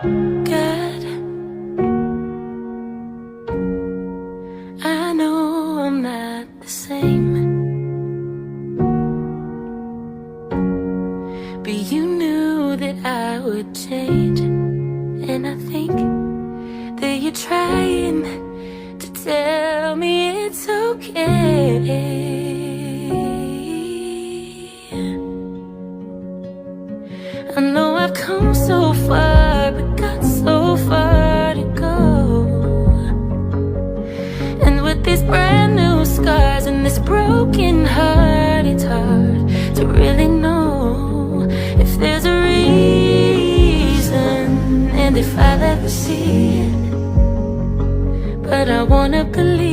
God, I know I'm not the same, but you knew that I would change. And I think that you're trying to tell me it's okay. I know I've come so far, but got so far to go. And with these brand new scars and this broken heart, it's hard to really know if there's a reason and if I'll ever see it. But I wanna believe